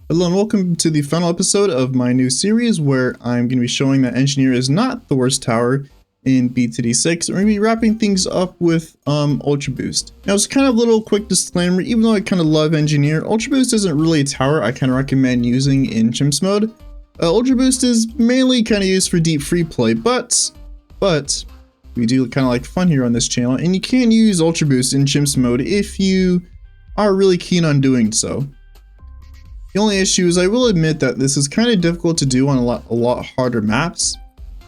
Hello and welcome to the final episode of my new series where I'm going to be showing that Engineer is not the worst tower in FTDZ. We're going to be wrapping things up with Ultraboost. Now it's kind of a little quick disclaimer, even though I kind of love Engineer, Ultraboost isn't really a tower I kind of recommend using in CHIMPS mode. Ultraboost is mainly kind of used for deep free play, but we do kind of like fun here on this channel, and you can use Ultraboost in CHIMPS mode if you are really keen on doing so. The only issue is I will admit that this is kind of difficult to do on a lot harder maps,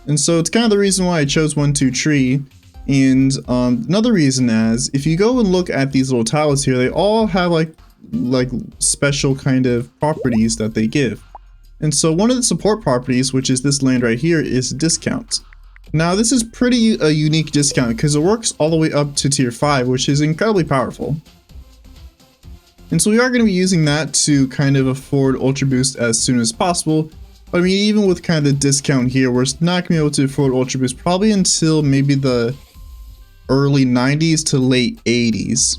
and so it's kind of the reason why I chose 1-2 tree. And another reason is if you go and look at these little tiles here, they all have like special kind of properties that they give. And so one of the support properties, which is this land right here, is discount. Now this is pretty a unique discount because it works all the way up to tier 5, which is incredibly powerful. And so we are going to be using that to kind of afford Ultraboost as soon as possible. But I mean, even with kind of the discount here, we're not going to be able to afford Ultraboost probably until maybe the early 90s to late 80s.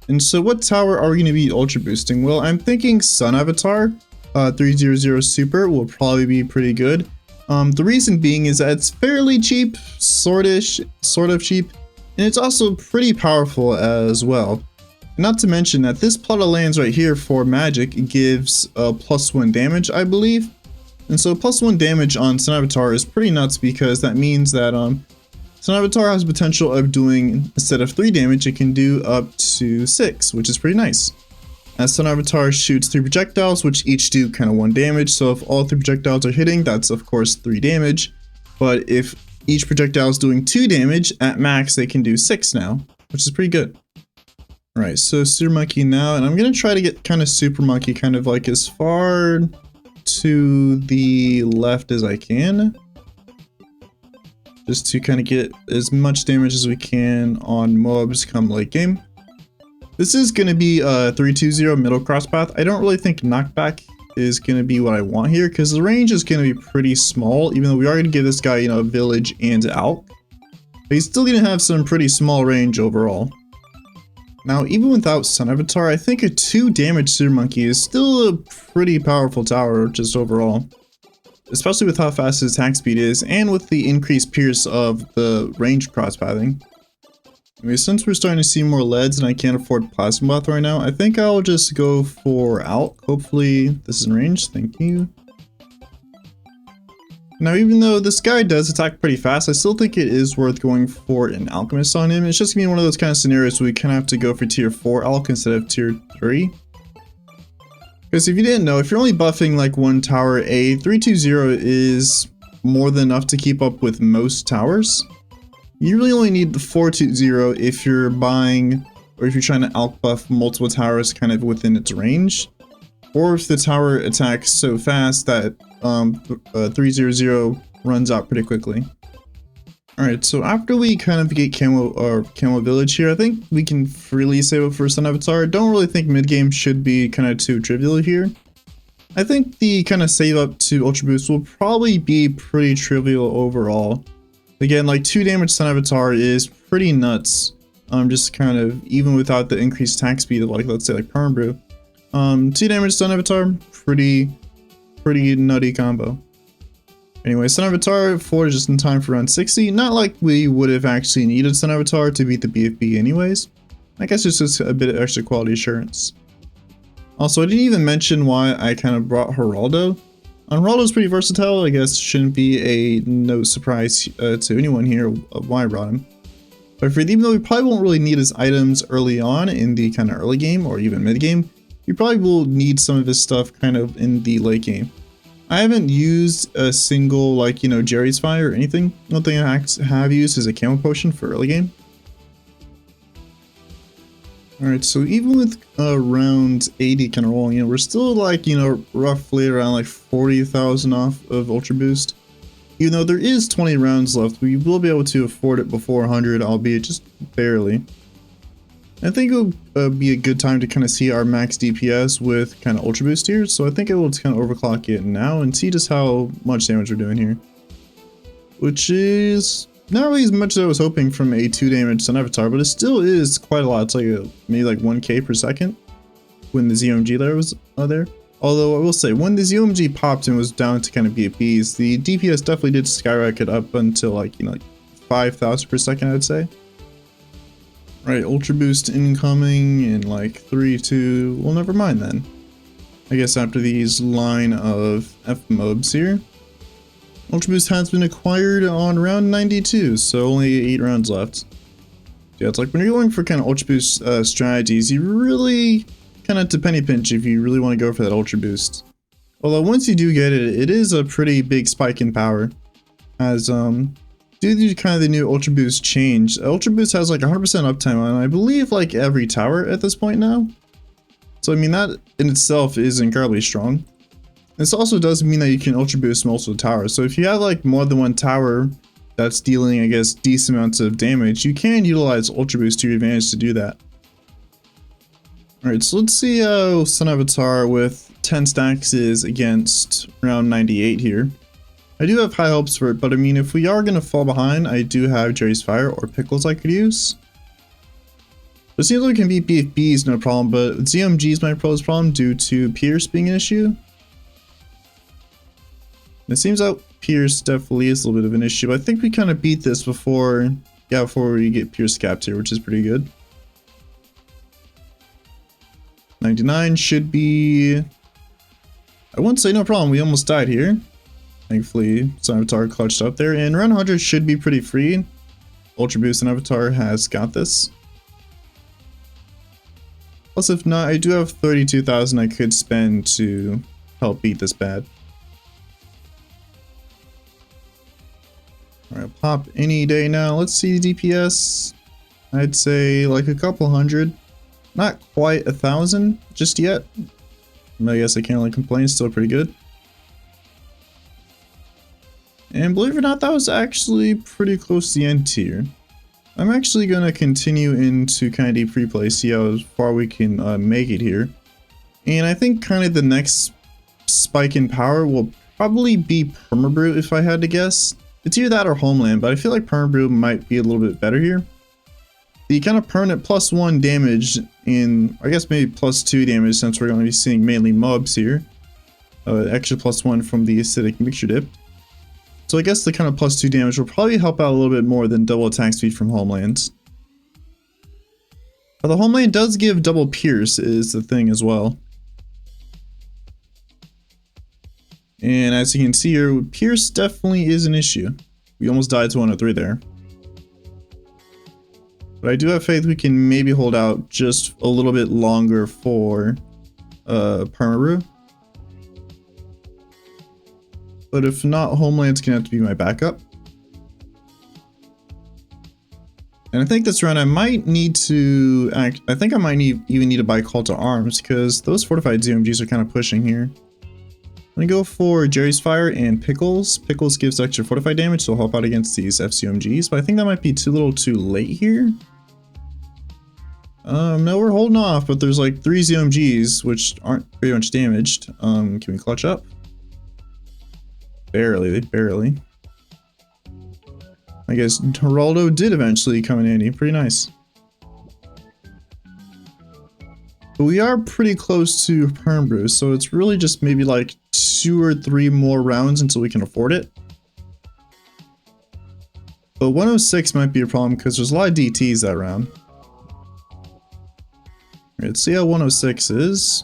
And so what tower are we going to be Ultra Boosting? Well, I'm thinking Sun Avatar 300 Super will probably be pretty good. The reason being is that it's fairly cheap, sort of cheap, and it's also pretty powerful as well. Not to mention that this plot of lands right here for magic gives +1 damage, I believe. And so +1 damage on Sun Avatar is pretty nuts because that means that Sun Avatar has the potential of doing, instead of 3 damage, it can do up to 6, which is pretty nice. As Sun Avatar shoots 3 projectiles, which each do kind of 1 damage, so if all 3 projectiles are hitting, that's of course 3 damage. But if each projectile is doing 2 damage, at max they can do 6 now, which is pretty good. Alright, so Super Monkey now, and I'm going to try to get kind of Super Monkey kind of like as far to the left as I can. Just to kind of get as much damage as we can on mobs come late game. This is going to be a 3-2-0 middle cross path. I don't really think knockback is going to be what I want here because the range is going to be pretty small, even though we are going to give this guy, you know, a village and Alk. But he's still going to have some pretty small range overall. Now, even without Sun Avatar, I think a 2 damage Super Monkey is still a pretty powerful tower just overall. Especially with how fast his attack speed is and with the increased pierce of the range crosspathing. Anyway, since we're starting to see more leads and I can't afford Plasma Bath right now, I think I'll just go for Alk. Hopefully this is in range, thank you. Now even though this guy does attack pretty fast, I still think it is worth going for an Alchemist on him. It's just gonna be one of those kind of scenarios where we kind of have to go for tier 4 Alk instead of tier 3. Because if you didn't know, if you're only buffing like one tower, a 3-2-0 is more than enough to keep up with most towers. You really only need the 4-2-0 if you're buying, or if you're trying to Alk buff multiple towers kind of within its range. Or if the tower attacks so fast that 3-0-0 runs out pretty quickly. Alright, so after we kind of get Camo Village here, I think we can freely save up for Sun Avatar. Don't really think mid-game should be kind of too trivial here. I think the kind of save up to Ultra Boost will probably be pretty trivial overall. Again, like 2 damage Sun Avatar is pretty nuts. Just kind of, even without the increased attack speed of like, let's say like Permbrew. 2 damage Sun Avatar, pretty nutty combo. Anyway, Sun Avatar 4 is just in time for round 60. Not like we would have actually needed Sun Avatar to beat the BFB anyways. I guess it's just a bit of extra quality assurance. Also, I didn't even mention why I kind of brought Geraldo. Geraldo's pretty versatile. I guess shouldn't be a no surprise to anyone here of why I brought him. But even though we probably won't really need his items early on in the kind of early game or even mid game, we probably will need some of his stuff kind of in the late game. I haven't used a single, like, you know, Jerry's Fire or anything. The only thing I have used is a Camo Potion for early game. Alright, so even with around 80 kind of rolling, you know, we're still like, you know, roughly around like 40,000 off of Ultra Boost. Even though there is 20 rounds left, we will be able to afford it before 100, albeit just barely. I think it will be a good time to kind of see our max DPS with kind of Ultra Boost here, so I think I will kind of overclock it now and see just how much damage we're doing here. Which is not really as much as I was hoping from a 2 damage Sun Avatar, but it still is quite a lot. It's like maybe like 1k per second. when the ZOMG there was there. Although I will say, when the ZOMG popped and was down to kind of be at Bs, the DPS definitely did skyrocket up until like, you know, like 5,000 per second, I'd say. Right, Ultra Boost incoming in like 3, 2, well, never mind then. I guess after these line of F-mobs here. Ultra Boost has been acquired on round 92, so only 8 rounds left. Yeah, it's like when you're going for kind of Ultra Boost strategies, you really kind of to penny pinch if you really want to go for that Ultra Boost. Although once you do get it, it is a pretty big spike in power. As due to kind of the new Ultra Boost change, Ultra Boost has like 100% uptime on, I believe, like every tower at this point now. So I mean, that in itself is incredibly strong. This also does mean that you can Ultra Boost multiple towers. So if you have like more than one tower that's dealing, I guess, decent amounts of damage, you can utilize Ultra Boost to your advantage to do that. Alright, so let's see how Sun Avatar with 10 stacks is against round 98 here. I do have high hopes for it, but I mean, if we are going to fall behind, I do have Jerry's Fire or Pickles I could use. It seems like we can beat BFBs no problem, but ZMGs might pose problem due to Pierce being an issue. It seems that Pierce definitely is a little bit of an issue, but I think we kind of beat this before we get Pierce capped here, which is pretty good. 99 should be, I wouldn't say no problem, we almost died here. Thankfully, Sun Avatar clutched up there, and round 100 should be pretty free. Ultra Boost and Avatar has got this. Plus, if not, I do have 32,000 I could spend to help beat this bad. Alright, pop any day now. Let's see DPS. I'd say like a couple hundred. Not quite 1,000 just yet. I guess I can't really complain, still pretty good. And believe it or not, that was actually pretty close to the end tier. I'm actually going to continue into kind of deep free play, see how far we can make it here. And I think kind of the next spike in power will probably be Permabrew if I had to guess. It's either that or Homeland, but I feel like Permabrew might be a little bit better here. The kind of permanent +1 damage in, I guess maybe +2 damage since we're going to be seeing mainly mobs here. Extra +1 from the acidic mixture dip. So I guess the kind of +2 damage will probably help out a little bit more than double attack speed from Homeland. But the Homeland does give double Pierce is the thing as well. And as you can see here, Pierce definitely is an issue. We almost died to 103 there. But I do have faith we can maybe hold out just a little bit longer for Permabrew. But if not, Homeland's gonna have to be my backup. And I think this round I might need to I think I might even need to buy Call to Arms because those fortified ZMGs are kind of pushing here. I'm gonna go for Jerry's Fire and Pickles. Pickles gives extra fortified damage, so it'll help out against these FCMGs, but I think that might be a little too late here. No, we're holding off, but there's like 3 ZMGs, which aren't very much damaged. Can we clutch up? Barely, barely. I guess Geraldo did eventually come in handy. Pretty nice. But we are pretty close to Permabrew, so it's really just maybe like 2 or 3 more rounds until we can afford it. But 106 might be a problem because there's a lot of DTs that round. Alright, let's see how 106 is.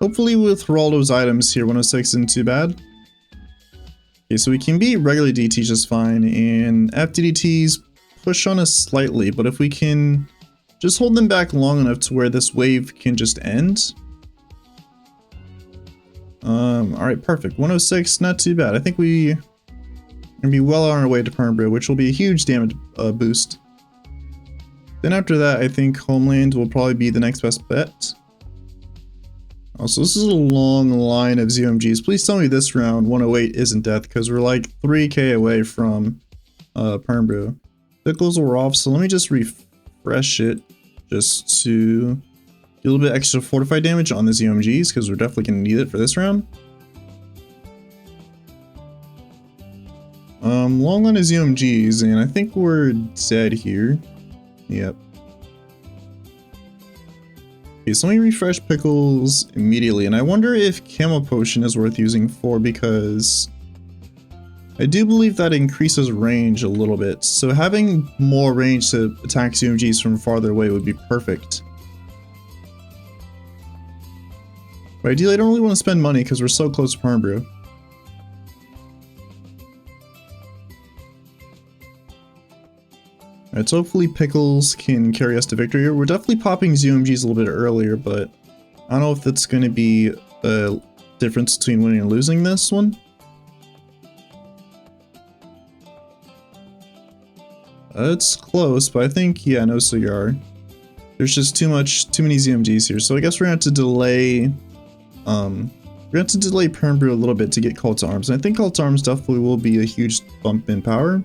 Hopefully with Geraldo's items here, 106 isn't too bad. Okay, so we can beat regular DT just fine, and FTDTs push on us slightly, but if we can just hold them back long enough to where this wave can just end. Alright, perfect. 106, not too bad. I think we're gonna be well on our way to Permabrew, which will be a huge damage boost. Then after that, I think Homeland will probably be the next best bet. Also, this is a long line of ZMGs. Please tell me this round 108 isn't death, because we're like 3k away from Permabrew. Pickles were off, so let me just refresh it just to get a little bit extra fortified damage on the ZMGs, because we're definitely going to need it for this round. Long line of ZMGs, and I think we're dead here. Yep. Okay, so let me refresh Pickles immediately, and I wonder if Camo Potion is worth using for, because I do believe that increases range a little bit, so having more range to attack ZMGs from farther away would be perfect. But ideally, I don't really want to spend money because we're so close to Perm Brew. Alright, so hopefully Pickles can carry us to victory here. We're definitely popping ZMGs a little bit earlier, but I don't know if that's going to be a difference between winning and losing this one. It's close, but I think, yeah, no cigar. There's just too many ZMGs here, so I guess we're going to have to delay, Perm Brew a little bit to get Call to Arms, and I think Call to Arms definitely will be a huge bump in power.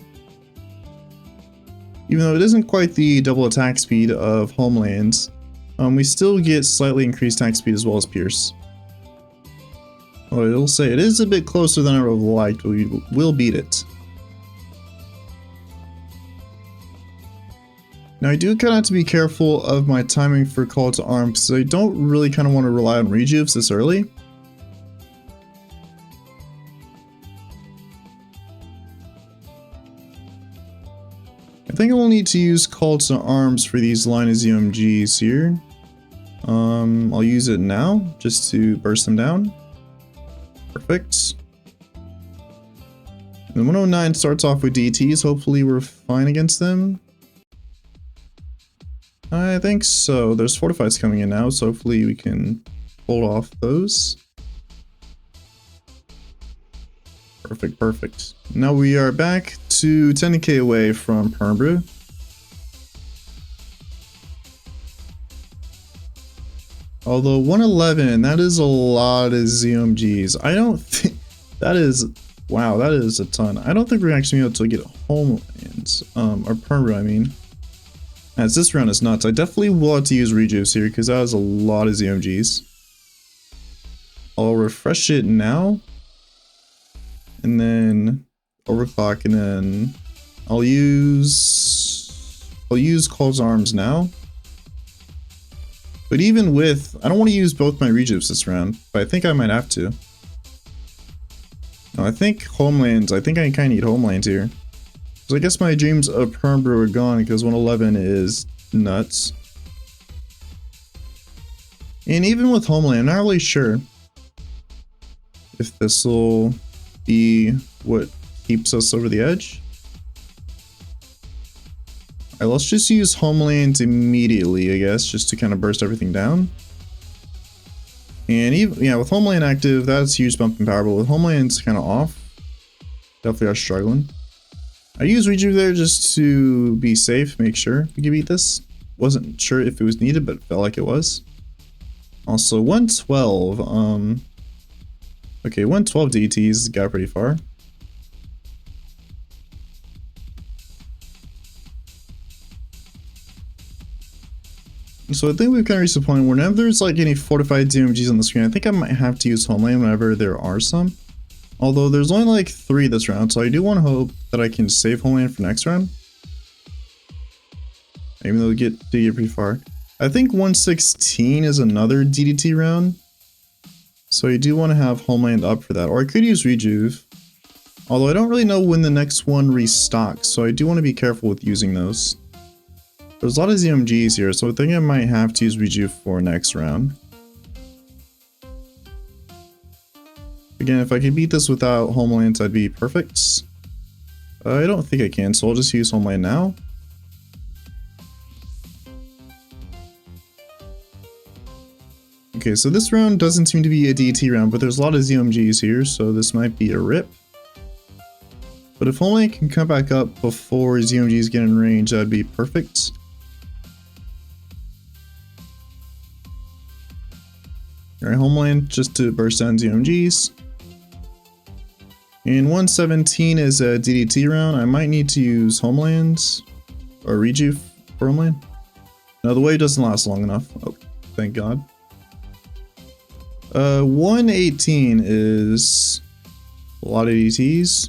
Even though it isn't quite the double attack speed of Homeland, we still get slightly increased attack speed as well as Pierce. Oh, I will say it is a bit closer than I would have liked, but we will beat it. Now I do kind of have to be careful of my timing for Call to Arms, because I don't really kind of want to rely on rejuves this early. I think I will need to use Call to Arms for these line of ZMGs here. I'll use it now, just to burst them down. Perfect. And 109 starts off with DTs, hopefully we're fine against them. I think so. There's fortifieds coming in now, so hopefully we can hold off those. Perfect, perfect. Now we are back to 10k away from Perm Brew. Although 111, that is a lot of ZMGs. I don't think that is, wow, that is a ton. I don't think we're actually able to get Homelands, or Perm Brew, I mean. As this round is nuts, I definitely want to use rejuves here because that is a lot of ZMGs. I'll refresh it now. And then overclock, and then I'll use Call to Arms now. But even with, I don't want to use both my rejuves this round, but I think I might have to. No, I think Homelands, I think I kind of need Homelands here. So I guess my dreams of Perm Brew are gone because 111 is nuts. And even with Homeland, I'm not really sure if this will be what keeps us over the edge. Alright, let's just use Homeland immediately, I guess, just to kind of burst everything down. And even, yeah, with Homeland active, that's a huge bump in power, but with Homeland's kind of off, definitely are struggling. I use Rejuve there just to be safe, make sure we can beat this. Wasn't sure if it was needed, but it felt like it was. Also, 112, okay, 112 DTs got pretty far. So I think we've kind of reached the point where whenever there's like any fortified DMGs on the screen, I think I might have to use Homeland whenever there are some. Although there's only like 3 this round, so I do want to hope that I can save Homeland for next round. Even though we get pretty far. I think 116 is another DDT round. So I do want to have Homeland up for that. Or I could use Rejuve. Although I don't really know when the next one restocks, so I do want to be careful with using those. There's a lot of ZMGs here, so I think I might have to use Rejuve for next round. Again, if I could beat this without Homelands, that'd be perfect. I don't think I can, so I'll just use Homeland now. Okay, so this round doesn't seem to be a DT round, but there's a lot of ZMGs here, so this might be a rip. But if Homeland can come back up before ZMGs get in range, that'd be perfect. Alright, Homeland just to burst down ZMGs. And 117 is a DDT round. I might need to use Homeland or Rejuve for Homeland. No, the wave doesn't last long enough. Oh, thank God. 118 is a lot of DTs.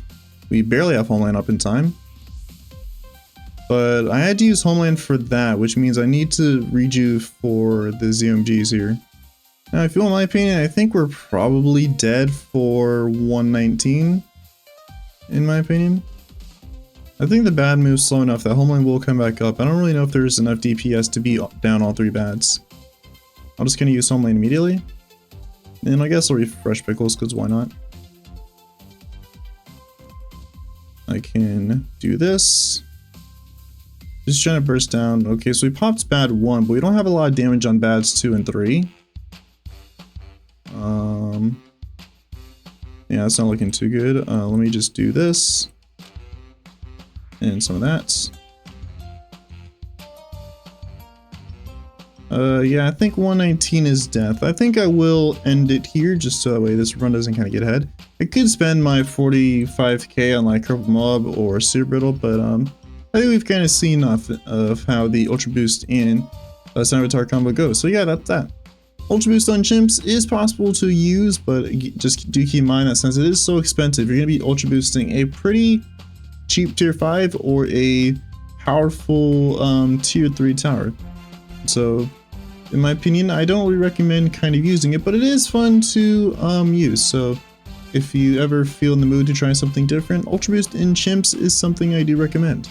We barely have Homeland up in time. But I had to use Homeland for that, which means I need to redo for the ZMGs here. Now, if you want my opinion, I think we're probably dead for 119, in my opinion. I think the bad move's slow enough that Homeland will come back up. I don't really know if there's enough DPS to beat down all 3 bads. I'm just gonna use Homeland immediately. And I guess I'll refresh Pickles, because why not? I can do this. Just trying to burst down. Okay, so we popped bad 1, but we don't have a lot of damage on bads 2 and 3. Yeah, that's not looking too good. Let me just do this. And some of that. Yeah, I think 119 is death. I think I will end it here just so that way this run doesn't kind of get ahead. I could spend my 45k on like Crippled Mob or Super Brittle, but I think we've kind of seen enough of how the Ultra Boost and Avatar combo goes. So yeah, that's that. Ultra Boost on Chimps is possible to use, but just do keep in mind that since it is so expensive, you're going to be Ultra Boosting a pretty cheap tier 5 or a powerful tier 3 tower. So in my opinion, I don't really recommend kind of using it, but it is fun to use. So if you ever feel in the mood to try something different, Ultra Boost in Chimps is something I do recommend.